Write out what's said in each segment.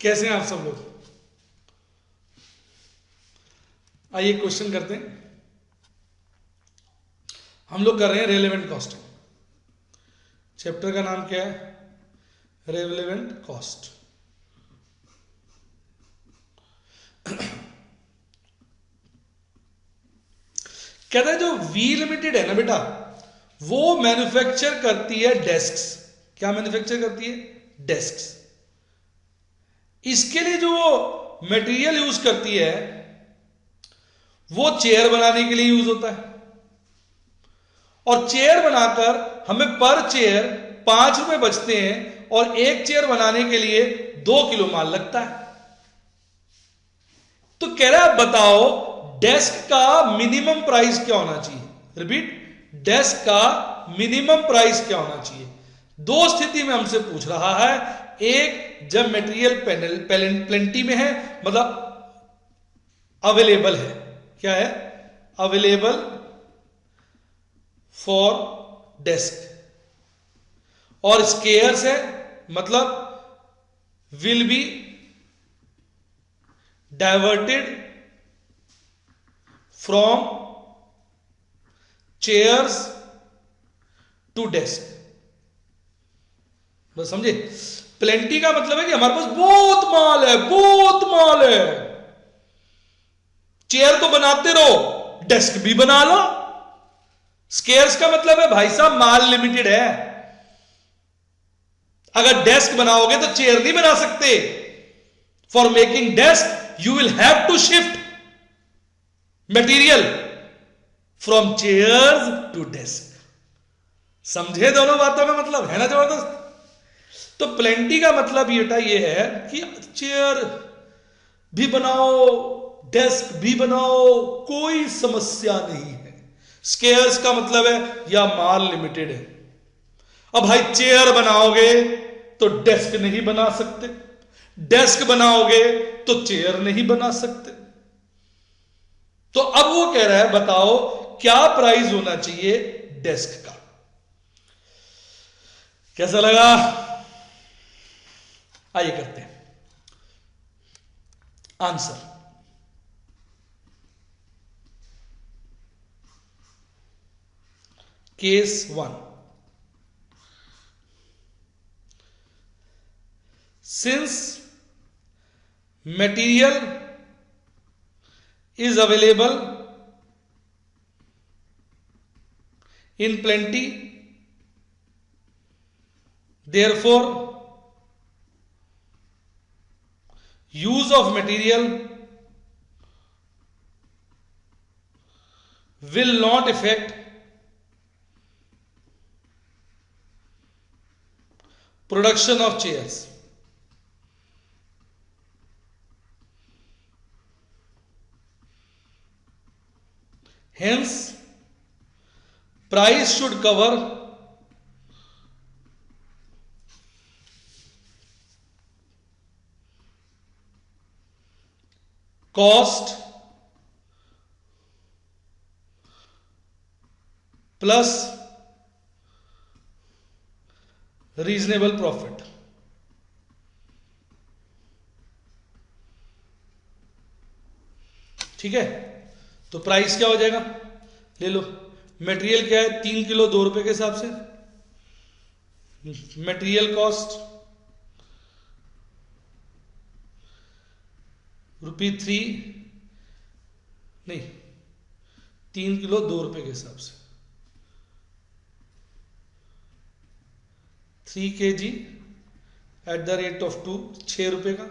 कैसे हैं आप सब लोग? आइए क्वेश्चन करते हैं। हम लोग कर रहे हैं रेलेवेंट कॉस्टिंग। चैप्टर का नाम क्या है? Relevant cost. कहता है जो वी लिमिटेड है ना बेटा, वो मैन्युफैक्चर करती है डेस्क्स। क्या मैन्युफैक्चर करती है? डेस्क्स। इसके लिए जो वो मटेरियल यूज करती है वो चेयर बनाने के लिए यूज होता है, और चेयर बनाकर हमें पर चेयर 5 रुपए बचते हैं, और एक चेयर बनाने के लिए 2 किलो माल लगता है। तो कह रहा है बताओ डेस्क का मिनिमम प्राइस क्या होना चाहिए। रिपीट, डेस्क का मिनिमम प्राइस क्या होना चाहिए। दो स्थिति में हमसे पूछ रहा है। एक, जब मटेरियल प्लेंटी में है, मतलब अवेलेबल है। क्या है? Available for desk. और स्केयर्स है, मतलब will be diverted from chairs to desk. बस समझे? प्लेंटी का मतलब है कि हमारे पास बहुत माल है, बहुत माल है। चेयर तो बनाते रहो, डेस्क भी बना लो। स्केयर्स का मतलब है भाई साहब माल लिमिटेड है। अगर डेस्क बनाओगे तो चेयर नहीं बना सकते। For making desk you will have to shift material from chairs to desk. समझे दोनों बातों का मतलब? है ना जबरदस्त? तो प्लेंटी का मतलब बेटा ये है कि चेयर भी बनाओ, डेस्क भी बनाओ, कोई समस्या नहीं है। स्केयर्स का मतलब है या माल लिमिटेड है। अब भाई चेयर बनाओगे तो डेस्क नहीं बना सकते, डेस्क बनाओगे तो चेयर नहीं बना सकते। तो अब वो कह रहा है बताओ क्या प्राइस होना चाहिए डेस्क का। कैसा लगा? आइए करते हैं answer. Case 1, since material is available in plenty, therefore use of material will not affect production of chairs. Hence price should cover cost plus reasonable profit. ठीक है? तो प्राइस क्या हो जाएगा? ले लो। मटेरियल क्या है? 3 किलो 2 रुपए के हिसाब से। मटेरियल कॉस्ट ₹3 नहीं, 3 किलो 2 रुपए के हिसाब से। 3 kg at the rate of 2, 6 रुपए का।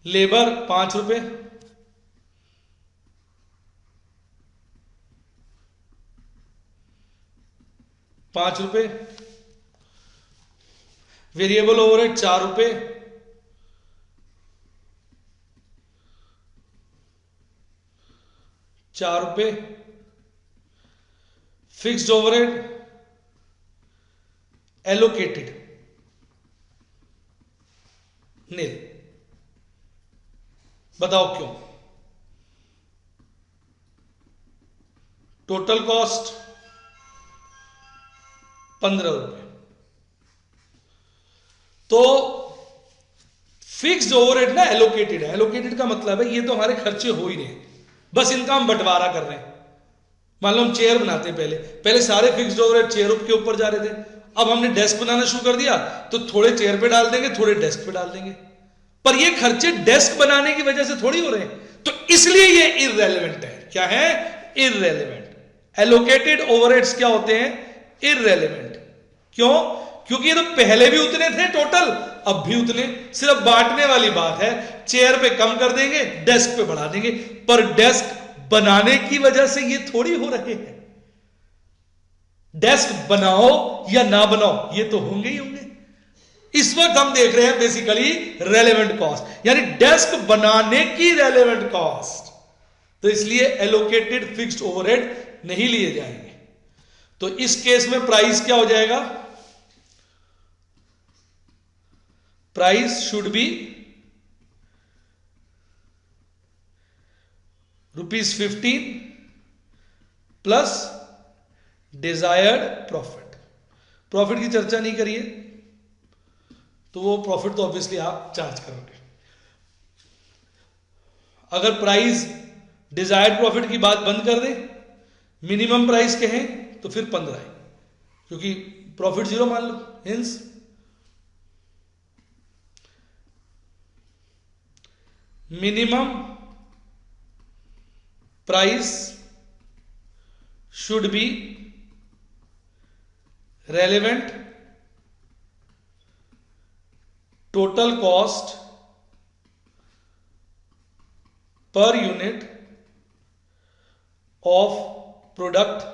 लेबर 5 रुपए, ₹5। वेरिएबल ओवरहेड 4 रुपए, ₹4। फिक्स्ड ओवरहेड एलोकेटेड नील। बताओ क्यों? टोटल कॉस्ट 15 रुपए। तो फिक्स्ड ओवरहेड ना एलोकेटेड है। एलोकेटेड का मतलब है ये तो हमारे खर्चे हो ही रहे हैं, बस इनका हम बंटवारा कर रहे हैं। मान लो हम चेयर बनाते हैं, पहले सारे फिक्स्ड ओवरहेड चेयर के ऊपर जा रहे थे, अब हमने डेस्क बनाना शुरू कर दिया तो थोड़े चेयर पे डाल देंगे, थोड़े डेस्क पे डाल देंगे, पर ये खर्चे डेस्क बनाने की वजह से थोड़ी हो रहे हैं, तो इसलिए ये इररेलेवेंट है। क्या है? इररेलेवेंट। एलोकेटेड ओवरहेड्स क्या होते हैं? इररेलेवेंट। क्यों? क्योंकि ये तो पहले भी उतने थे टोटल, अब भी उतने, सिर्फ बांटने वाली बात है। चेयर पे कम कर देंगे, डेस्क पे बढ़ा देंगे, पर डेस्क बनाने की वजह से ये थोड़ी हो रहे हैं। डेस्क बनाओ या ना बनाओ ये तो होंगे ही होंगे। इस वक्त हम देख रहे हैं बेसिकली रेलेवेंट कॉस्ट, यानी डेस्क बनाने की रेलेवेंट कॉस्ट, तो इसलिए एलोकेटेड फिक्स्ड ओवरहेड नहीं लिए जाएंगे। तो इस केस में प्राइस क्या हो जाएगा? Price should be ₹15 plus desired profit. Profit की चर्चा नहीं करिए, तो वो प्रॉफिट तो ऑब्वियसली आप चार्ज करोगे। अगर प्राइस डिजायर्ड प्रॉफिट की बात बंद कर दें, मिनिमम प्राइस कहें तो फिर 15 है, क्योंकि प्रॉफिट 0 मान लो। Hence minimum price should be relevant total cost per unit of product,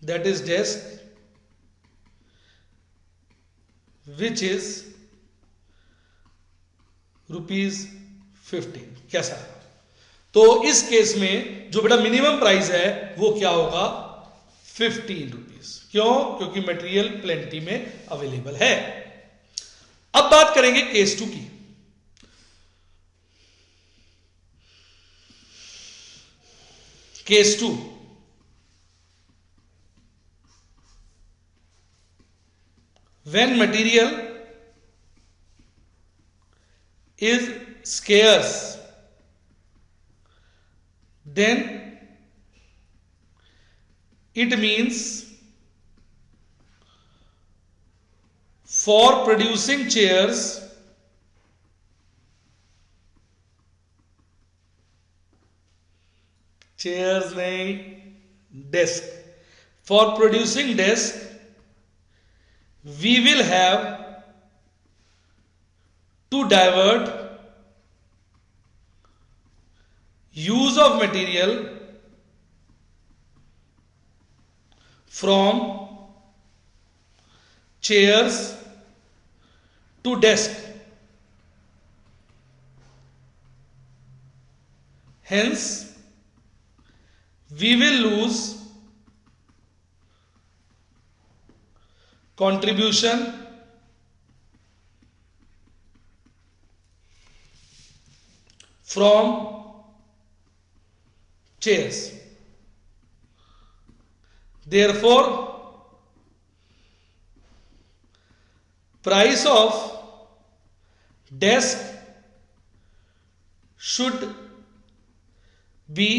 that is desk, which is ₹15। कैसा? तो इस केस में जो बेटा मिनिमम प्राइस है वो क्या होगा? ₹15। क्यों? क्योंकि मटेरियल प्लेंटी में अवेलेबल है। अब बात करेंगे केस 2 की। Case 2, when material is scarce, then it means for producing chairs, नहीं, desk, for producing desk we will have to divert use of material from chairs to desk. Hence, we will lose contribution from chairs. Therefore, price of desk should be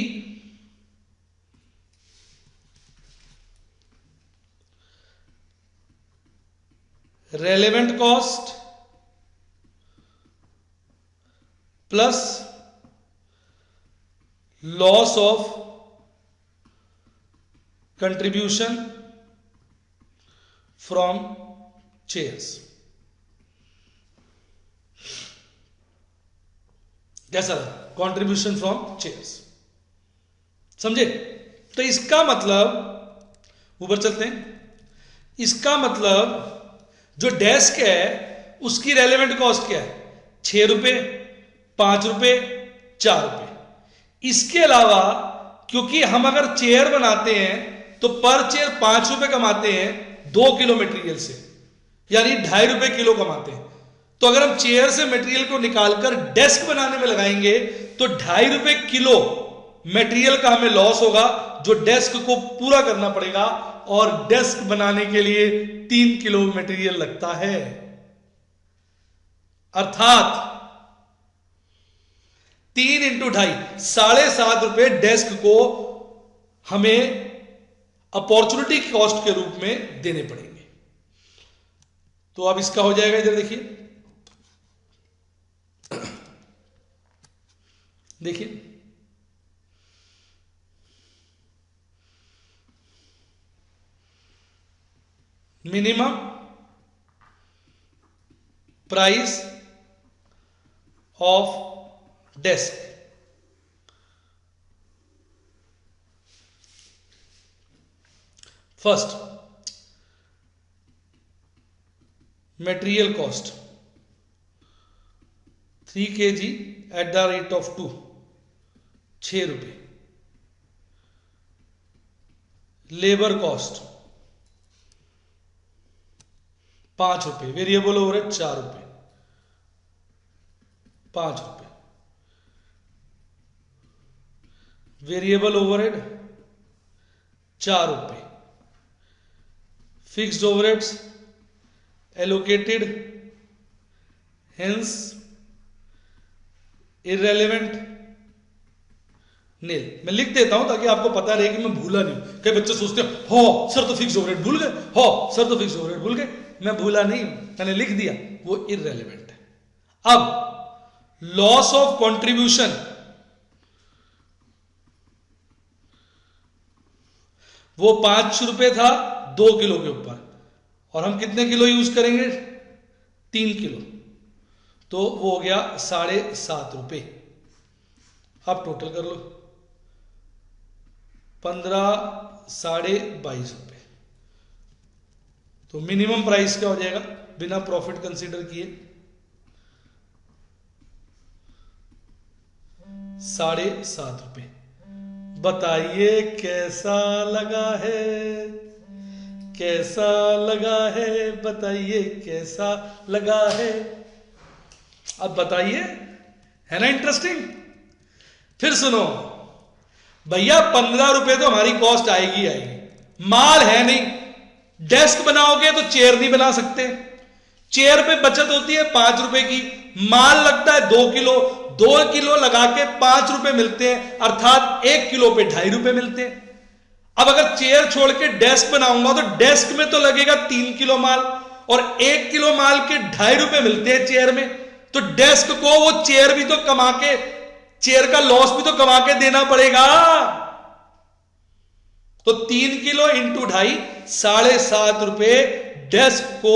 relevant cost plus loss of contribution from chairs. कैसा? Contribution from chairs. समझे? तो इसका मतलब ऊपर चलते हैं। इसका मतलब जो डेस्क है उसकी रेलेवेंट कॉस्ट क्या है? ₹6, ₹5, ₹4। इसके अलावा क्योंकि हम अगर चेयर बनाते हैं तो पर चेयर ₹5 कमाते हैं 2 किलो मटेरियल से, यानी ₹2.5 किलो कमाते हैं। तो अगर हम चेयर से मटेरियल को निकालकर डेस्क बनाने में लगाएंगे तो ₹2.5 किलो मटेरियल का हमें लॉस होगा, जो डेस्क को पूरा करना पड़ेगा और डेस्क बनाने के लिए 3 किलो मटेरियल लगता है। अर्थात 3 इंटू 2.5 7.5 डेस्क को हमें अपॉर्चुनिटी कॉस्ट के रूप में देने पड़ेंगे। तो अब इसका हो जाएगा, इधर देखिए minimum price of desk, first material cost 3 kg at the rate of 2, 6 रुपए। लेबर कॉस्ट 5 रुपए। वेरिएबल ओवरहेड 4 रुपए, 5 रुपए। वेरिएबल ओवरहेड 4 रुपए। Fixed overheads allocated, hence irrelevant, nil. मैं लिख देता हूं ताकि आपको पता रहे कि मैं भूला नहीं। कई बच्चे सोचते हैं हो सर तो फिक्स ओवरहेड भूल गए, हो सर तो फिक्स ओवरहेड भूल गए। मैं भूला नहीं, मैंने लिख दिया, वो इररेलेवेंट है। अब लॉस ऑफ कंट्रीब्यूशन, वो 5 रुपए था 2 किलो के ऊपर, और हम कितने किलो यूज करेंगे? 3 किलो, तो वो हो गया 7.5 रुपए। अब टोटल कर लो, 15 22.5 रुपए। तो मिनिमम प्राइस क्या हो जाएगा बिना प्रॉफिट कंसीडर किए? 7.5 रुपए। बताइए कैसा लगा है, कैसा लगा है, बताइए कैसा लगा है। अब बताइए, है ना इंटरेस्टिंग? फिर सुनो भैया, 15 रुपए तो हमारी कॉस्ट आएगी आएगी, माल है नहीं। डेस्क बनाओगे तो चेयर नहीं बना सकते, चेयर पे बचत होती है 5 रुपए की, माल लगता है 2 किलो, 2 किलो लगा के 5 रुपए मिलते हैं, अर्थात 1 किलो पे 2.5 रुपए मिलते हैं। अब अगर चेयर छोड़ के डेस्क बनाऊंगा तो डेस्क में तो लगेगा 3 किलो माल, और 1 किलो माल के 2.5 रुपए मिलते हैं चेयर में। तो डेस्क को वो चेयर भी तो कमा के, चेयर का लॉस भी तो कमा के देना पड़ेगा। तो 3 किलो इंटू 2.5 7.5 रुपए डेस्क को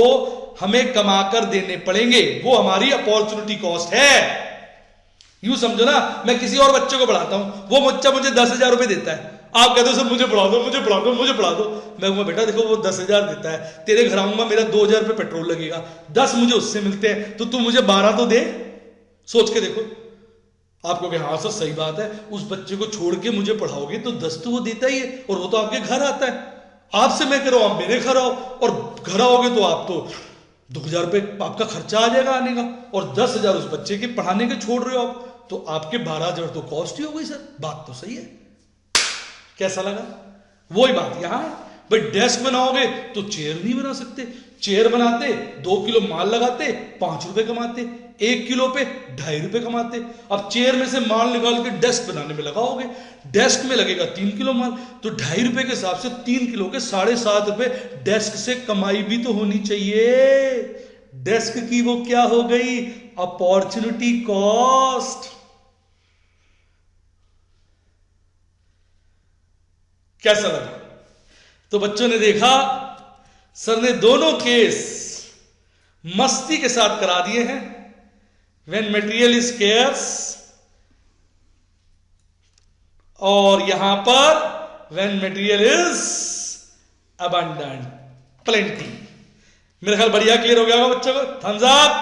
हमें कमाकर देने पड़ेंगे। वो हमारी अपॉर्चुनिटी कॉस्ट है। यूं समझो ना, मैं किसी और बच्चे को पढ़ाता हूं, वो बच्चा मुझे 10,000 रुपए देता है, आप कहते हो सर मुझे पढ़ा दो, मुझे पढ़ा दो, मुझे पढ़ा दो। मैं कहूंगा बेटा देखो वो 10,000 देता है, तेरे घर आऊंगा मेरा 2,000 रुपए पेट्रोल लगेगा, 10 मुझे उससे मिलते हैं, तो तू मुझे 12 तो दे। सोच के देखो। आप कहोगे हाँ सर सही बात है, उस बच्चे को छोड़ के मुझे पढ़ाओगे तो 10 तो वो देता ही है, और वो तो आपके घर आता है। आपसे मैं कह रहा हूं आप मेरे घर आओ, और घर आओगे तो आप तो 2,000 रुपए आपका खर्चा आ जाएगा आने का, और 10,000 उस बच्चे के पढ़ाने के छोड़ रहे हो आप, तो आपके 12,000 तो कॉस्ट ही हो गई। सर बात तो सही है, कैसा लगा? वही बात यहां है भाई, डेस्क बनाओगे तो चेयर नहीं बना सकते, चेयर बनाते 2 किलो माल लगाते 5 रुपए कमाते, 1 किलो पे 2.5 रुपए कमाते। अब चेयर में से माल निकाल के डेस्क बनाने में लगाओगे, डेस्क में लगेगा 3 किलो माल, तो 2.5 रुपए के हिसाब से 3 किलो के 7.5 रुपए डेस्क से कमाई भी तो होनी चाहिए। डेस्क की वो क्या हो गई? Opportunity cost. कैसा लगा? तो बच्चों ने देखा सर ने दोनों केस मस्ती के साथ करा दिए हैं। व्हेन मटेरियल इज स्केर्स, और यहां पर when material is abundant, plenty. मेरे ख्याल बढ़िया क्लियर हो गया होगा बच्चों को। Thumbs up.